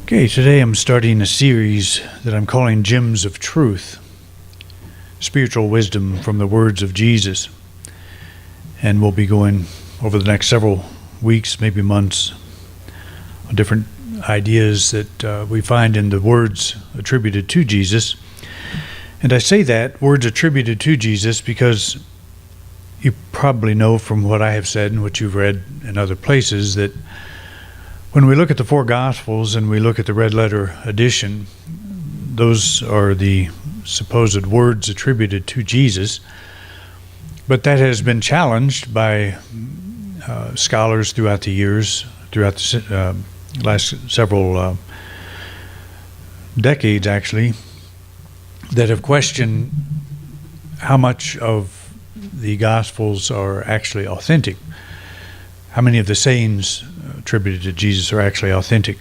Okay, today I'm starting a series that I'm calling Gems of Truth, Spiritual Wisdom from the Words of Jesus. And we'll be going over the next several weeks, maybe months, on different ideas that we find in the words attributed to Jesus. And I say that, words attributed to Jesus, because you probably know from what I have said and what you've read in other places that when we look at the four Gospels and we look at the red letter edition, those are the supposed words attributed to Jesus. But that has been challenged by scholars throughout the years, throughout the last several decades, actually, that have questioned how much of the Gospels are actually authentic. How many of the sayings attributed to Jesus are actually authentic.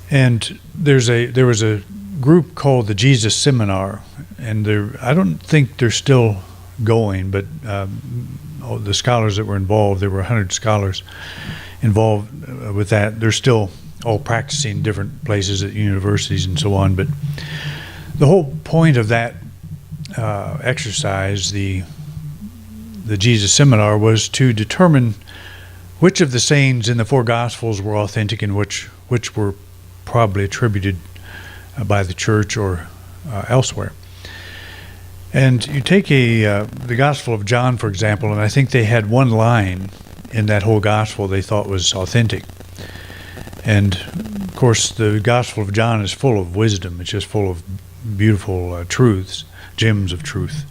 And there was a group called the Jesus Seminar, and I don't think they're still going, but the scholars that were involved, there were 100 scholars involved with that. They're still all practicing different places at universities and so on. But the whole point of that exercise, the Jesus Seminar, was to determine which of the sayings in the four Gospels were authentic and which were probably attributed by the church or elsewhere. And you take the Gospel of John, for example, and I think they had one line in that whole Gospel they thought was authentic. And, of course, the Gospel of John is full of wisdom. It's just full of beautiful truths, gems of truth.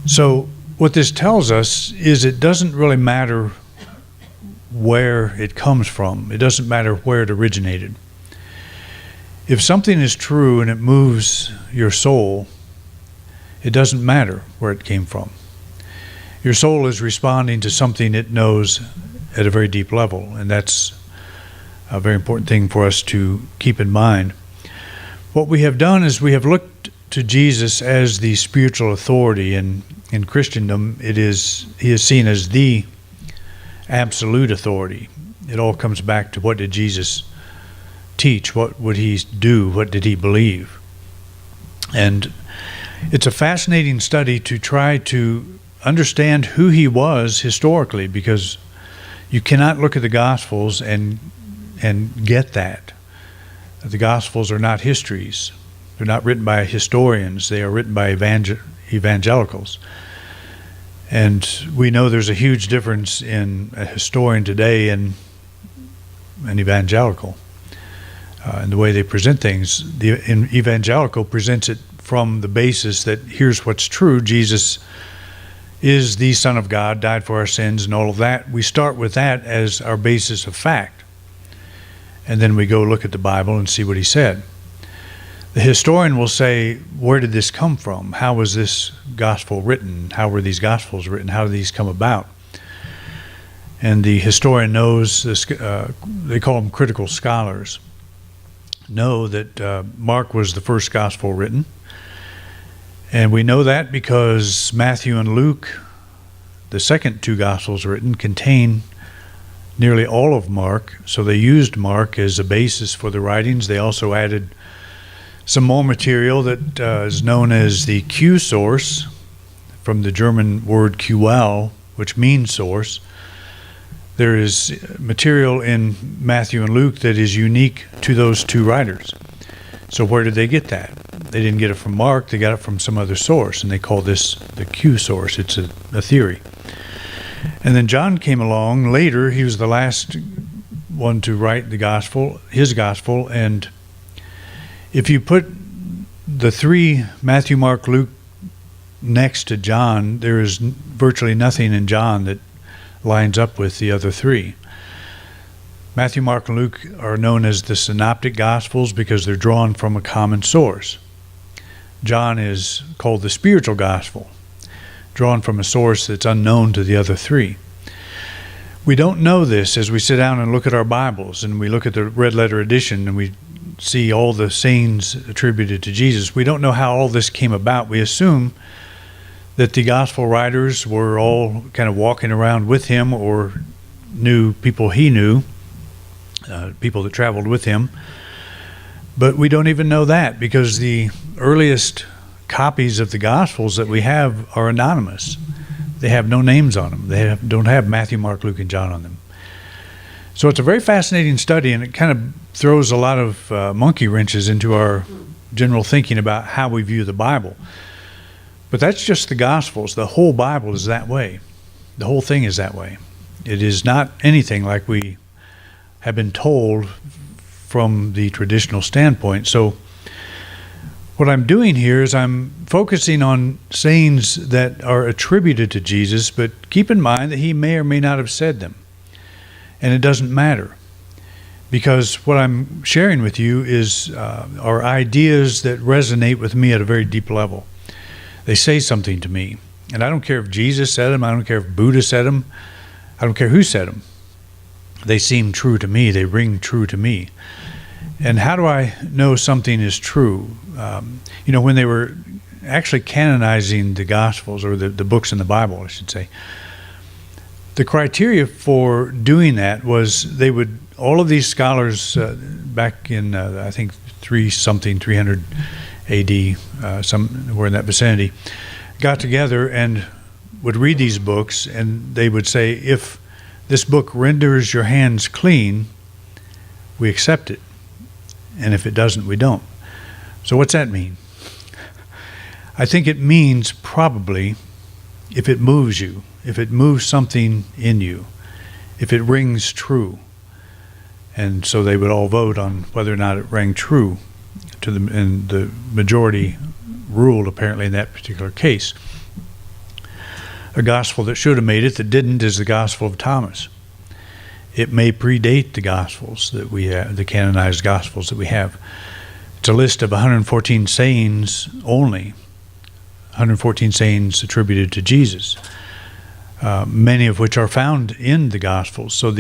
So what this tells us is it doesn't really matter where it comes from. It doesn't matter where it originated. If something is true and it moves your soul, it doesn't matter where it came from. Your soul is responding to something it knows at a very deep level, and that's a very important thing for us to keep in mind. What we have done is we have looked to Jesus as the spiritual authority, and in Christendom he is seen as the absolute authority. It all comes back to what did Jesus teach? What would he do? What did he believe? And it's a fascinating study to try to understand who he was historically, because you cannot look at the Gospels and get that. The Gospels are not histories. They're not written by historians. They are written by evangelicals. And we know there's a huge difference in a historian today and an evangelical in the way they present things. The evangelical presents it from the basis that here's what's true. Jesus is the Son of God, died for our sins and all of that. We start with that as our basis of fact. And then we go look at the Bible and see what he said. The historian will say, where did this come from? How was this gospel written? How were these gospels written? How did these come about? And the historian knows, they call them critical scholars, know that Mark was the first gospel written. And we know that because Matthew and Luke, the second two gospels written, contain nearly all of Mark. So they used Mark as a basis for the writings. They also added some more material that is known as the Q source, from the German word Quell, which means source. There is material in Matthew and Luke that is unique to those two writers. So where did they get that? They didn't get it from Mark, they got it from some other source, and they call this the Q source. It's a theory. And then John came along later. He was the last one to write the gospel, his gospel, and if you put the three, Matthew, Mark, Luke, next to John, there is virtually nothing in John that lines up with the other three. Matthew, Mark, and Luke are known as the synoptic gospels because they're drawn from a common source. John is called the spiritual gospel, drawn from a source that's unknown to the other three. We don't know this as we sit down and look at our Bibles and we look at the red letter edition and we see all the sayings attributed to Jesus. We don't know how all this came about. We assume that the gospel writers were all kind of walking around with him or knew people he knew people that traveled with him. But we don't even know that, because the earliest copies of the Gospels that we have are anonymous. They have no names on them. They don't have Matthew, Mark, Luke, and John on them. So it's a very fascinating study, and it kind of throws a lot of monkey wrenches into our general thinking about how we view the Bible. But that's just the Gospels. The whole Bible is that way. The whole thing is that way. It is not anything like we have been told from the traditional standpoint. So what I'm doing here is I'm focusing on sayings that are attributed to Jesus, but keep in mind that he may or may not have said them. And it doesn't matter, because what I'm sharing with you are ideas that resonate with me at a very deep level. They say something to me. And I don't care if Jesus said them, I don't care if Buddha said them, I don't care who said them. They seem true to me, they ring true to me. And how do I know something is true? When they were actually canonizing the Gospels, or the books in the Bible, I should say, the criteria for doing that was all of these scholars back in, I think, 300 AD, somewhere in that vicinity, got together and would read these books, and they would say, if this book renders your hands clean, we accept it. And if it doesn't, we don't. So what's that mean? I think it means probably if it moves you, if it moves something in you, if it rings true. And so they would all vote on whether or not it rang true and the majority ruled apparently in that particular case. A gospel that should have made it that didn't is the Gospel of Thomas. It may predate the Gospels that we have, the canonized Gospels that we have. It's a list of 114 sayings only, 114 sayings attributed to Jesus, many of which are found in the Gospels. So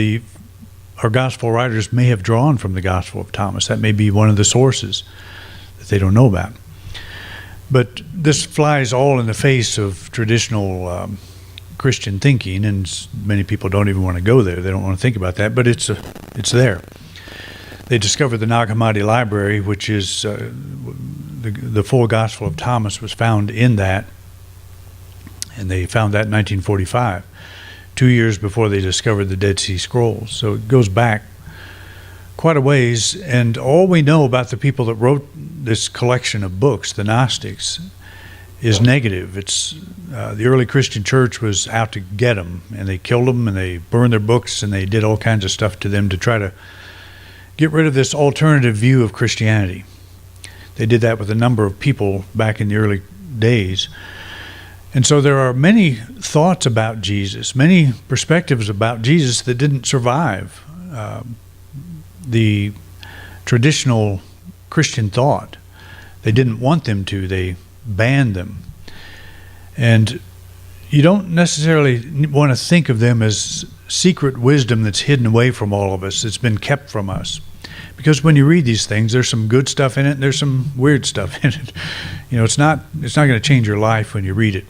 our Gospel writers may have drawn from the Gospel of Thomas. That may be one of the sources that they don't know about. But this flies all in the face of traditional Christian thinking, and many people don't even want to go there. They don't want to think about that, but it's there. They discovered the Nag Hammadi Library, which is the full Gospel of Thomas was found in that, and they found that in 1945, 2 years before they discovered the Dead Sea Scrolls. So it goes back quite a ways, and all we know about the people that wrote this collection of books, the Gnostics, is negative. It's the early Christian church was out to get them, and they killed them, and they burned their books, and they did all kinds of stuff to them to try to get rid of this alternative view of Christianity. They did that with a number of people back in the early days. And so there are many thoughts about Jesus, many perspectives about Jesus that didn't survive the traditional Christian thought. They didn't want them to. They banned them. And you don't necessarily want to think of them as secret wisdom that's hidden away from all of us, that's been kept from us. Because when you read these things, there's some good stuff in it, and there's some weird stuff in it. It's not going to change your life when you read it.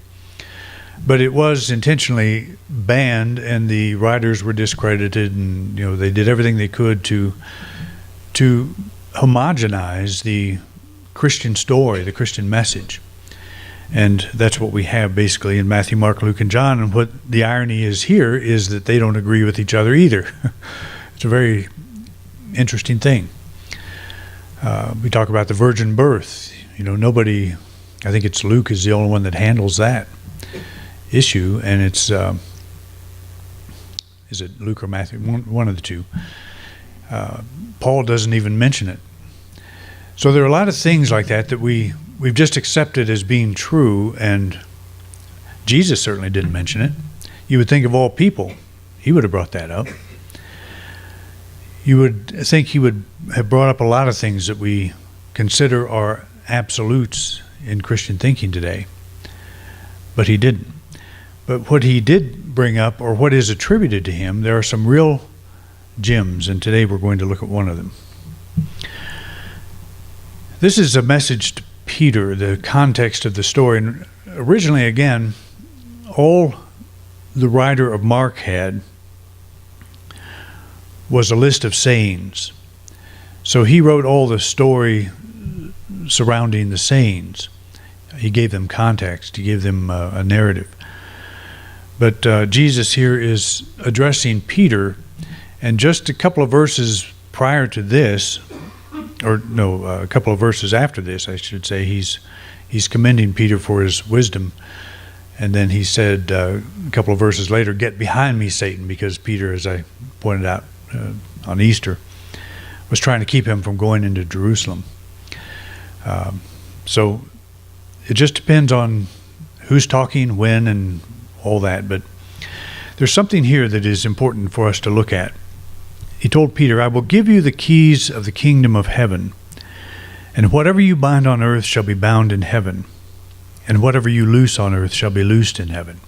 But it was intentionally banned, and the writers were discredited, and they did everything they could to homogenize the Christian story, the Christian message. And that's what we have basically in Matthew, Mark, Luke, and John. And what the irony is here is that they don't agree with each other either. It's a very interesting thing. We talk about the virgin birth. Nobody, I think it's Luke is the only one that handles that issue, and it's is it Luke or Matthew? One of the two. Paul doesn't even mention it. So there are a lot of things like that we've just accepted as being true, and Jesus certainly didn't mention it. You would think of all people, he would have brought that up. You would think he would have brought up a lot of things that we consider are absolutes in Christian thinking today, but he didn't. But what he did bring up, or what is attributed to him, there are some real gems, and today we're going to look at one of them. This is a message to Peter, the context of the story. And originally, again, all the writer of Mark had was a list of sayings. So he wrote all the story surrounding the sayings. He gave them context. He gave them a narrative. But Jesus here is addressing Peter, and just a couple of verses prior to this, a couple of verses after this, I should say, he's commending Peter for his wisdom. And then he said a couple of verses later, "Get behind me, Satan," because Peter, as I pointed out on Easter, was trying to keep him from going into Jerusalem. So it just depends on who's talking, when, and all that. But there's something here that is important for us to look at. He told Peter, "I will give you the keys of the kingdom of heaven, and whatever you bind on earth shall be bound in heaven, and whatever you loose on earth shall be loosed in heaven."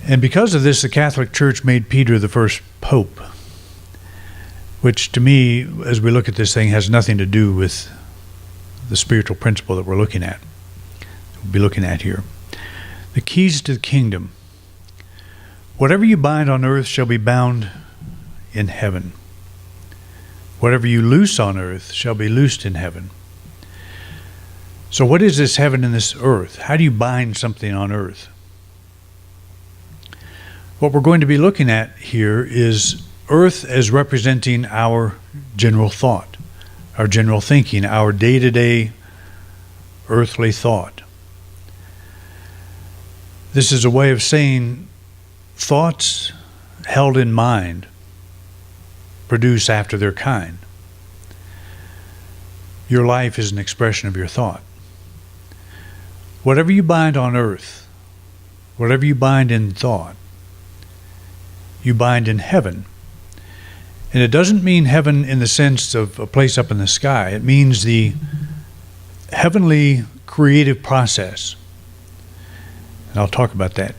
And because of this, the Catholic Church made Peter the first pope, which to me, as we look at this thing, has nothing to do with the spiritual principle that we'll be looking at here. The keys to the kingdom. Whatever you bind on earth shall be bound in heaven. Whatever you loose on earth shall be loosed in heaven. So what is this heaven and this earth? How do you bind something on earth? What we're going to be looking at here is earth as representing our general thought, our general thinking, our day-to-day earthly thought. This is a way of saying thoughts held in mind produce after their kind. Your life is an expression of your thought. Whatever you bind on earth, whatever you bind in thought, you bind in heaven. And it doesn't mean heaven in the sense of a place up in the sky. It means the heavenly creative process. And I'll talk about that.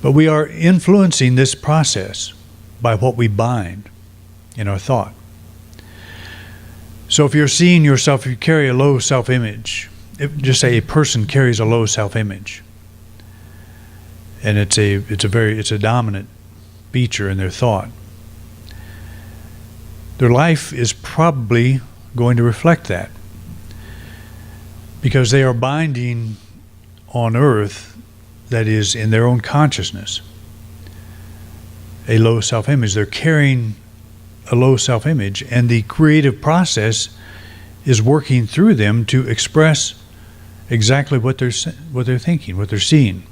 But we are influencing this process by what we bind in our thought. So if you're seeing yourself, if you carry a low self-image, just say a person carries a low self-image, and it's a dominant feature in their thought, their life is probably going to reflect that, because they are binding on earth, that is, in their own consciousness, a low self-image. They're carrying a low self-image, and the creative process is working through them to express exactly what they're thinking, what they're seeing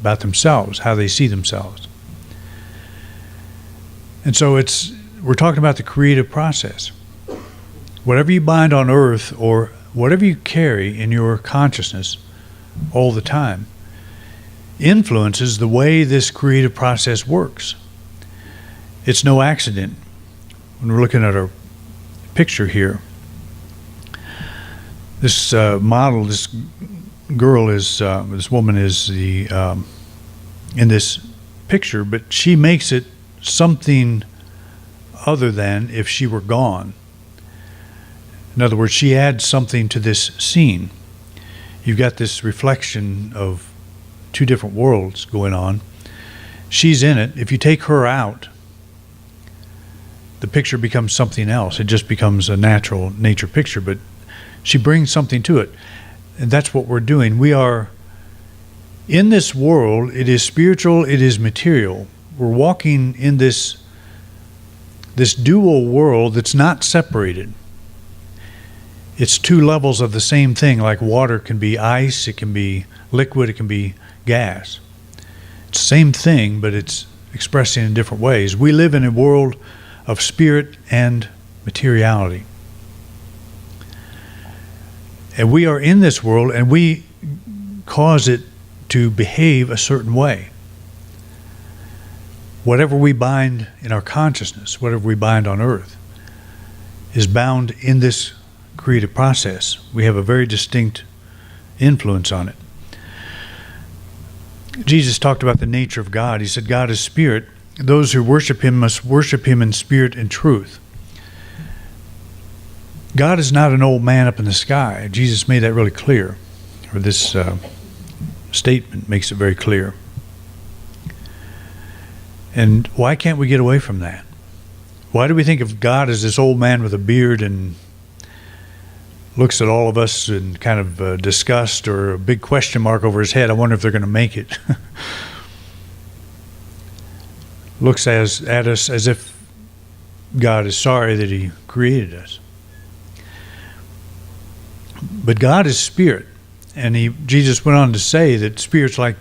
about themselves, how they see themselves. And so we're talking about the creative process. Whatever you bind on earth, or whatever you carry in your consciousness all the time, influences the way this creative process works. It's no accident. When we're looking at our picture here, this model, this girl is, this woman is in this picture, but she makes it something other than if she were gone. In other words, she adds something to this scene. You've got this reflection of two different worlds going on. She's in it. If you take her out, the picture becomes something else. It just becomes a natural nature picture, but she brings something to it. And that's what we're doing. We are in this world. It is spiritual, it is material. We're walking in this dual world that's not separated. It's two levels of the same thing, like water can be ice, it can be liquid, it can be gas. It's the same thing, but it's expressing in different ways. We live in a world of spirit and materiality. And we are in this world, and we cause it to behave a certain way. Whatever we bind in our consciousness, whatever we bind on earth, is bound in this creative process. We have a very distinct influence on it. Jesus talked about the nature of God. He said, God is spirit. Those who worship him must worship him in spirit and truth. God is not an old man up in the sky. Jesus made that really clear, or this statement makes it very clear. And why can't we get away from that? Why do we think of God as this old man with a beard and looks at all of us in kind of disgust or a big question mark over his head? I wonder if they're going to make it. Looks at us as if God is sorry that he created us. But God is spirit. And Jesus went on to say that spirit's like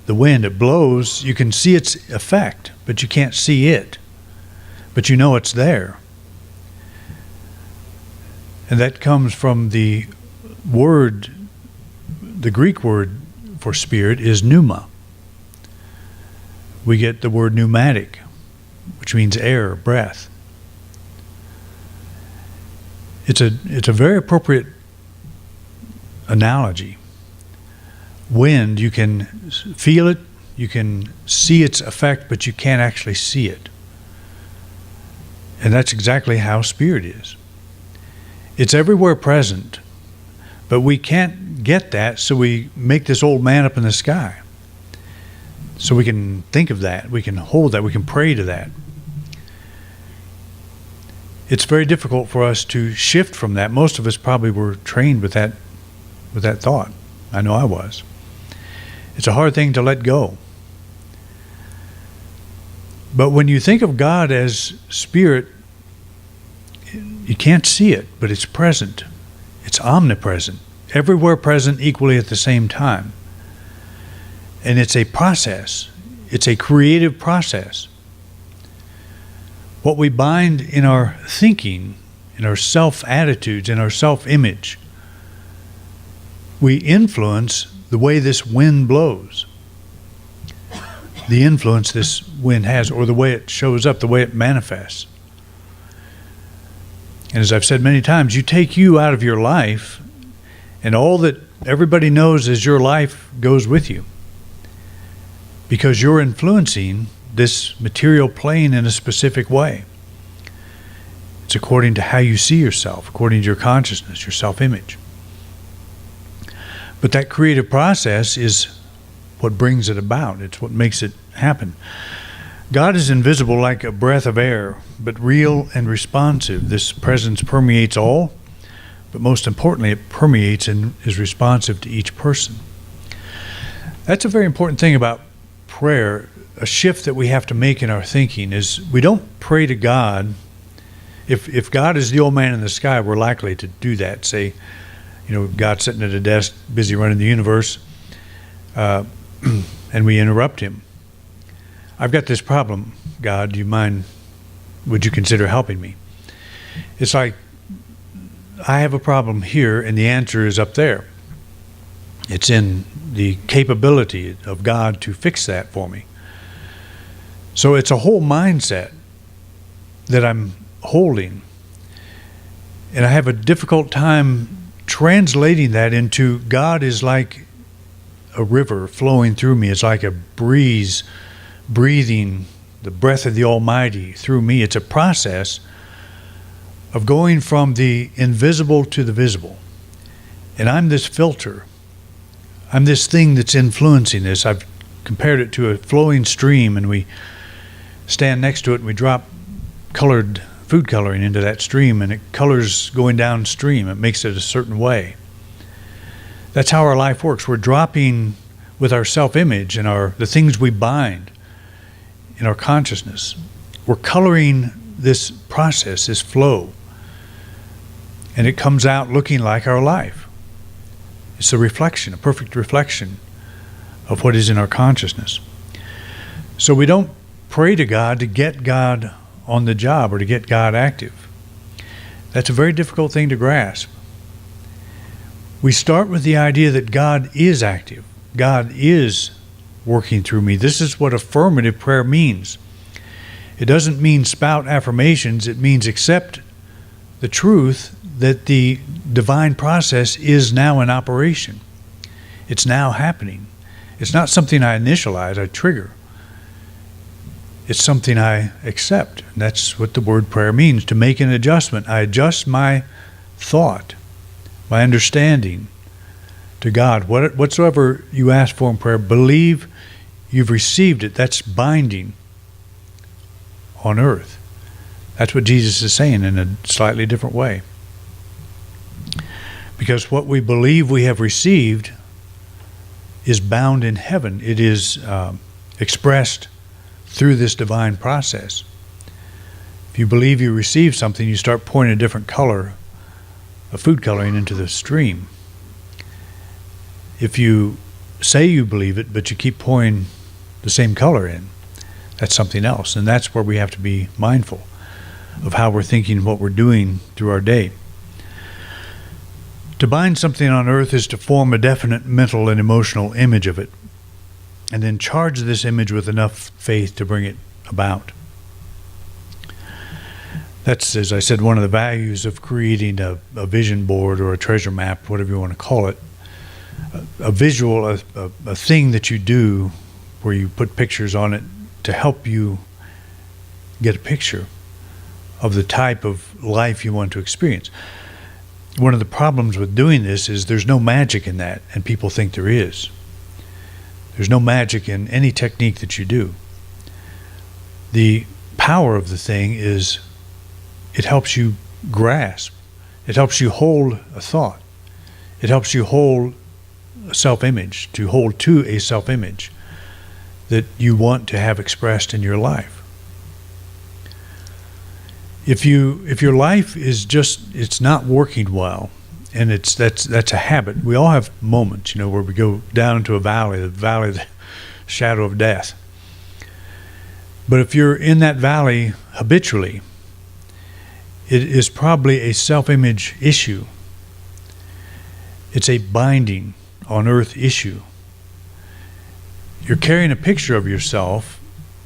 the wind. It blows. You can see its effect, but you can't see it. But you know it's there. And that comes from the word, the Greek word for spirit is pneuma. We get the word pneumatic, which means air, breath. It's a very appropriate analogy. Wind, you can feel it, you can see its effect, but you can't actually see it. And that's exactly how spirit is. It's everywhere present, but we can't get that, so we make this old man up in the sky. So we can think of that, we can hold that, we can pray to that. It's very difficult for us to shift from that. Most of us probably were trained with that thought. I know I was. It's a hard thing to let go. But when you think of God as spirit, you can't see it, but it's present. It's omnipresent, everywhere present equally at the same time. And it's a process. It's a creative process. What we bind in our thinking, in our self-attitudes, in our self-image, we influence the way this wind blows. The influence this wind has, or the way it shows up, the way it manifests. And as I've said many times, you take you out of your life, and all that everybody knows is your life goes with you. Because you're influencing this material plane in a specific way. It's according to how you see yourself, according to your consciousness, your self-image. But that creative process is what brings it about. It's what makes it happen. God is invisible like a breath of air, but real and responsive. This presence permeates all, but most importantly, it permeates and is responsive to each person. That's a very important thing about prayer. A shift that we have to make in our thinking is we don't pray to God. If God is the old man in the sky, we're likely to do that. Say, God's sitting at a desk, busy running the universe, and we interrupt him. I've got this problem, God, would you consider helping me? It's like, I have a problem here, and the answer is up there. It's in the capability of God to fix that for me. So it's a whole mindset that I'm holding. And I have a difficult time translating that into God is like a river flowing through me. It's like a breeze breathing the breath of the Almighty through me. It's a process of going from the invisible to the visible. And I'm this filter. I'm this thing that's influencing this. I've compared it to a flowing stream, and we stand next to it and we drop colored food coloring into that stream, and it colors going downstream. It makes it a certain way. That's how our life works. We're dropping with our self-image and the things we bind in our consciousness. We're coloring this process, this flow, and it comes out looking like our life. It's a reflection, a perfect reflection of what is in our consciousness. So we don't pray to God to get God on the job or to get God active. That's a very difficult thing to grasp. We start with the idea that God is active. God is working through me. This is what affirmative prayer means. It doesn't mean spout affirmations. It means accept the truth that the divine process is now in operation. It's now happening. It's not something I initialize, I trigger. It's something I accept. And that's what the word prayer means, to make an adjustment. I adjust my thought, my understanding to God. Whatsoever you ask for in prayer, believe you've received it. That's binding. on earth. That's what Jesus is saying in a slightly different way. Because what we believe we have received is bound in heaven. It is expressed through this divine process. If you believe you received something, you start pouring a different color, a food coloring, into the stream. If you say you believe it, but you keep pouring the same color in, that's something else. And that's where we have to be mindful of how we're thinking, what we're doing through our day. To bind something on earth is to form a definite mental and emotional image of it, and then charge this image with enough faith to bring it about. That's, as I said, one of the values of creating a vision board or a treasure map, whatever you want to call it. A visual, a thing that you do where you put pictures on it to help you get a picture of the type of life you want to experience. One of the problems with doing this is there's no magic in that, and people think there is. There's no magic in any technique that you do. The power of the thing is it helps you grasp. It helps you hold a thought. It helps you hold a self-image, to hold to a self-image that you want to have expressed in your life. If your life is just, it's not working well, and that's a habit. We all have moments, where we go down into the valley of the shadow of death. But if you're in that valley habitually, it is probably a self-image issue. It's a binding on earth issue. You're carrying a picture of yourself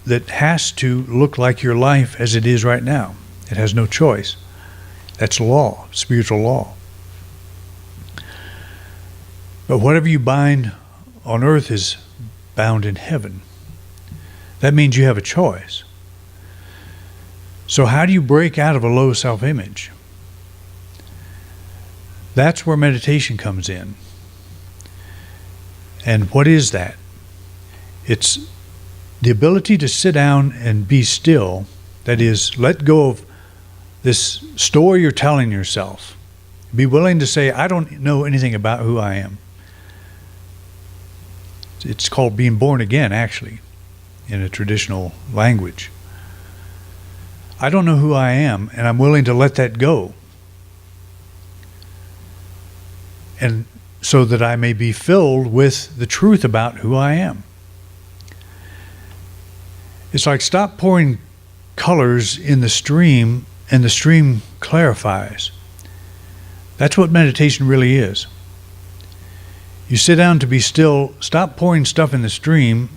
that has to look like your life as it is right now. It has no choice. That's law, spiritual law. But whatever you bind on earth is bound in heaven. That means you have a choice. So how do you break out of a low self-image? That's where meditation comes in. And what is that? It's the ability to sit down and be still. That is, let go of this story you're telling yourself. Be willing to say, I don't know anything about who I am. It's called being born again, actually, in a traditional language. I don't know who I am, and I'm willing to let that go. And so that I may be filled with the truth about who I am. It's like stop pouring colors in the stream, and the stream clarifies. That's what meditation really is. You sit down to be still, stop pouring stuff in the stream,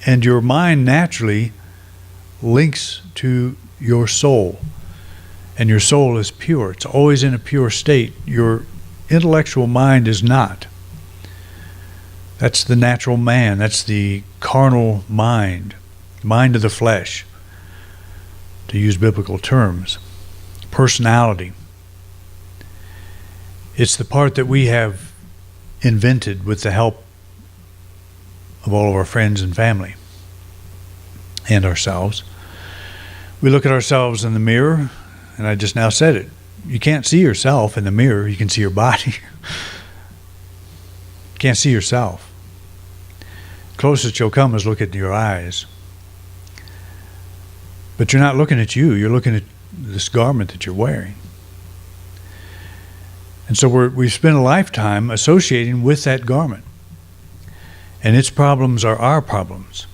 and your mind naturally links to your soul. And your soul is pure. It's always in a pure state. Your intellectual mind is not. That's the natural man. That's the carnal mind of the flesh, to use biblical terms. Personality. It's the part that we have invented with the help of all of our friends and family and ourselves. We look at ourselves in the mirror, and I just now said it. You can't see yourself in the mirror. You can see your body. You can't see yourself. Closest you'll come is look at your eyes. But you're not looking at you. You're looking at this garment that you're wearing. And so we've spent a lifetime associating with that garment. And its problems are our problems.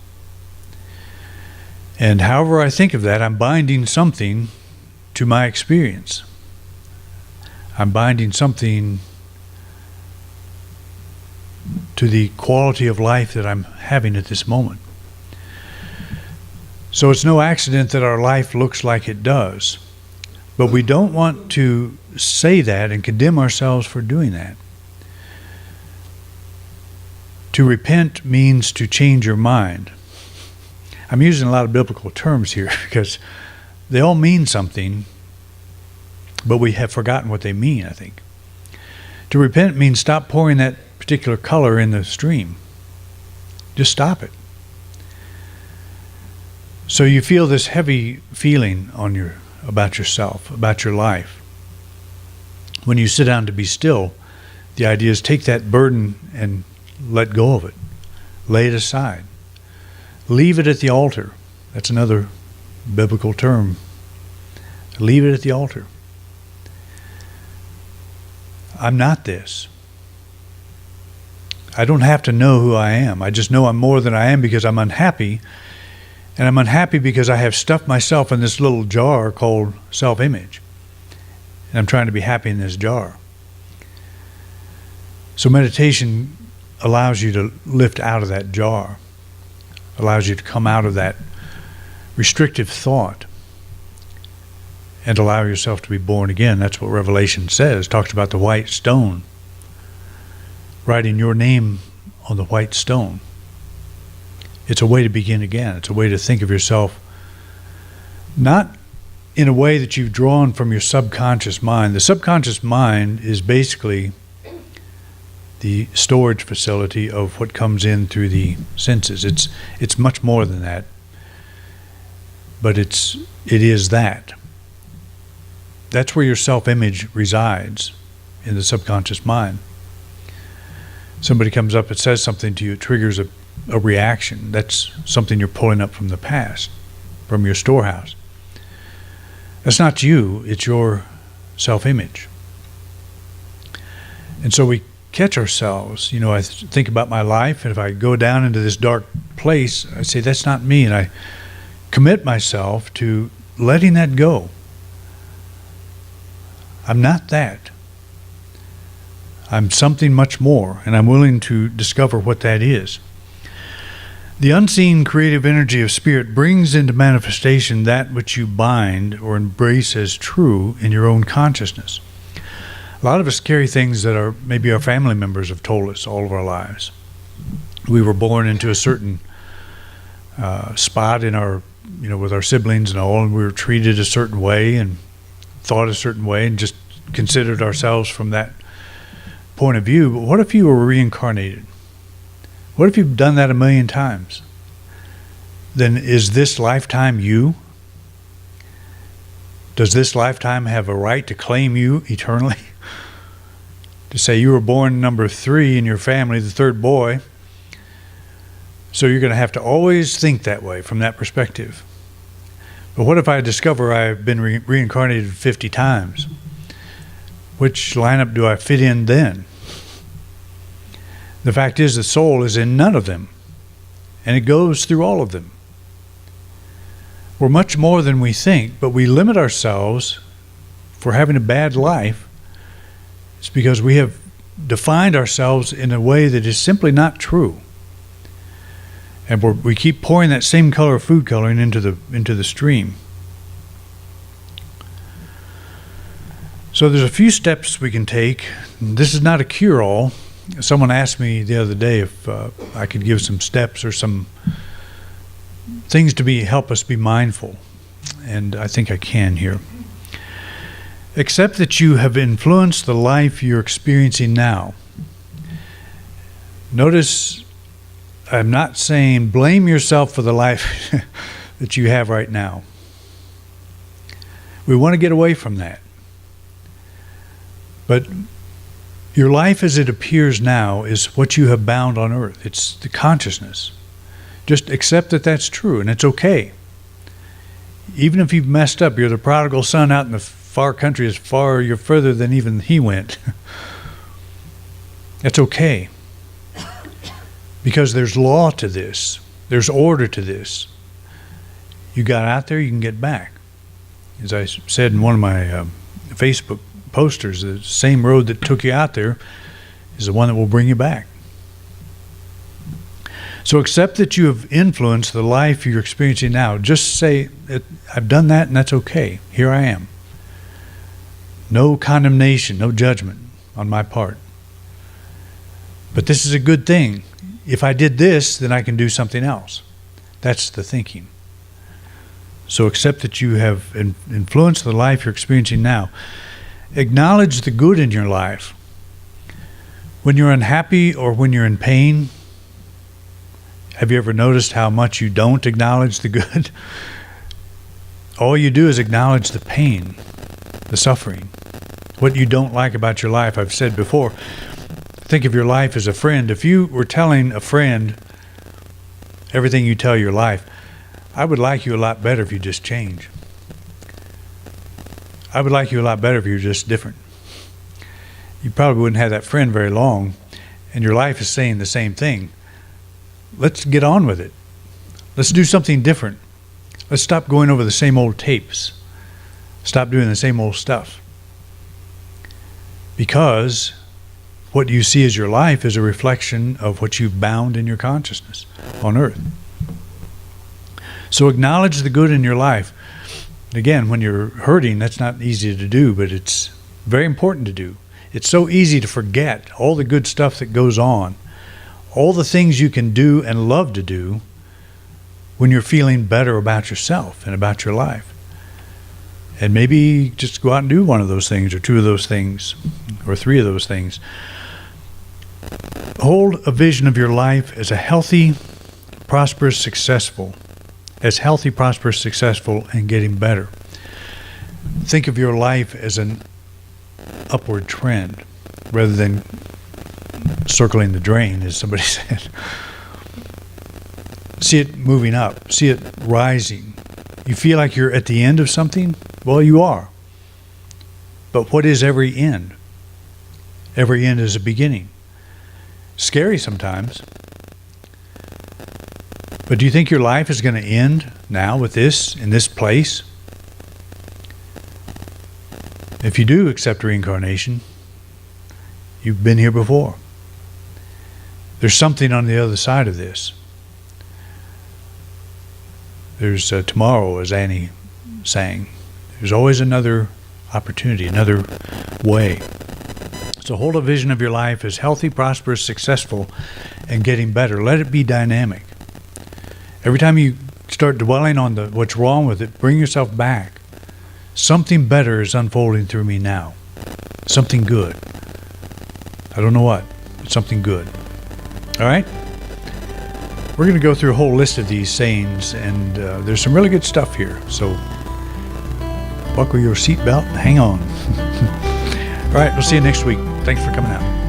And however I think of that, I'm binding something to my experience. I'm binding something to the quality of life that I'm having at this moment. So it's no accident that our life looks like it does. But we don't want to say that and condemn ourselves for doing that. To repent means to change your mind. I'm using a lot of biblical terms here because they all mean something, but we have forgotten what they mean, I think. To repent means stop pouring that particular color in the stream. Just stop it. So you feel this heavy feeling about yourself, about your life. When you sit down to be still, the idea is take that burden and let go of it. Lay it aside. Leave it at the altar. That's another biblical term. Leave it at the altar. I'm not this. I don't have to know who I am. I just know I'm more than I am because I'm unhappy. And I'm unhappy because I have stuffed myself in this little jar called self-image. And I'm trying to be happy in this jar. So meditation allows you to lift out of that jar, allows you to come out of that restrictive thought and allow yourself to be born again. That's what Revelation says. It talks about the white stone, writing your name on the white stone. It's a way to begin again. It's a way to think of yourself not in a way that you've drawn from your subconscious mind. The subconscious mind is basically the storage facility of what comes in through the senses. It's much more than that, but it is that. That's where your self-image resides, in the subconscious mind. Somebody comes up and says something to you, it triggers a reaction. That's something you're pulling up from the past, from your storehouse. That's not you, it's your self-image. And so we catch ourselves. I think about my life, and if I go down into this dark place, I say, that's not me, and I commit myself to letting that go. I'm not that. I'm something much more, and I'm willing to discover what that is. The unseen creative energy of spirit brings into manifestation that which you bind or embrace as true in your own consciousness. A lot of us carry things that maybe our family members have told us all of our lives. We were born into a certain spot in our, with our siblings and all, and we were treated a certain way and thought a certain way and just considered ourselves from that point of view. But what if you were reincarnated? What if you've done that 1,000,000 times? Then is this lifetime you? Does this lifetime have a right to claim you eternally? To say you were born number 3 in your family, the third boy, so you're going to have to always think that way from that perspective. But what if I discover I've been reincarnated 50 times? Which lineup do I fit in then? The fact is the soul is in none of them, and it goes through all of them. We're much more than we think, but we limit ourselves for having a bad life. It's because we have defined ourselves in a way that is simply not true. And we keep pouring that same color of food coloring into the stream. So there's a few steps we can take. This is not a cure-all. Someone asked me the other day if I could give some steps or some things to help us be mindful. And I think I can here. Accept that you have influenced the life you're experiencing now. Notice I'm not saying blame yourself for the life that you have right now. We want to get away from that. But your life as it appears now is what you have bound on earth. It's the consciousness. Just accept that that's true, and it's okay. Even if you've messed up, you're the prodigal son out in the far country, you're further than even he went. That's okay. Because there's law to this. There's order to this. You got out there, you can get back. As I said in one of my Facebook posters, the same road that took you out there is the one that will bring you back. So accept that you have influenced the life you're experiencing now. Just say, I've done that and that's okay. Here I am. No condemnation, no judgment on my part. But this is a good thing. If I did this, then I can do something else. That's the thinking. So accept that you have influenced the life you're experiencing now. Acknowledge the good in your life. When you're unhappy or when you're in pain, Have you ever noticed how much you don't acknowledge the good? All you do is acknowledge the pain, the suffering, what you don't like about your life. I've said before, think of your life as a friend. If you were telling a friend everything you tell your life, I would like you a lot better if you just change. I would like you a lot better if you were just different. You probably wouldn't have that friend very long, and your life is saying the same thing. Let's get on with it. Let's do something different. Let's stop going over the same old tapes. Stop doing the same old stuff. Because what you see as your life is a reflection of what you've bound in your consciousness on earth. So acknowledge the good in your life. Again, when you're hurting, that's not easy to do, but it's very important to do. It's so easy to forget all the good stuff that goes on, all the things you can do and love to do when you're feeling better about yourself and about your life. And maybe just go out and do one of those things, or two of those things, or three of those things. Hold a vision of your life as a healthy, prosperous, successful, and getting better. Think of your life as an upward trend rather than circling the drain, as somebody said. See it moving up. See it rising. You feel like you're at the end of something? Well, you are. But what is every end? Every end is a beginning. Scary sometimes. But do you think your life is going to end now with this, in this place? If you do accept reincarnation, you've been here before. There's something on the other side of this. There's tomorrow, as Annie sang. There's always another opportunity, another way. So hold a vision of your life as healthy, prosperous, successful, and getting better. Let it be dynamic. Every time you start dwelling on what's wrong with it, bring yourself back. Something better is unfolding through me now. Something good. I don't know what, but something good. All right? We're going to go through a whole list of these sayings, and there's some really good stuff here. So buckle your seatbelt and hang on. All right, we'll see you next week. Thanks for coming out.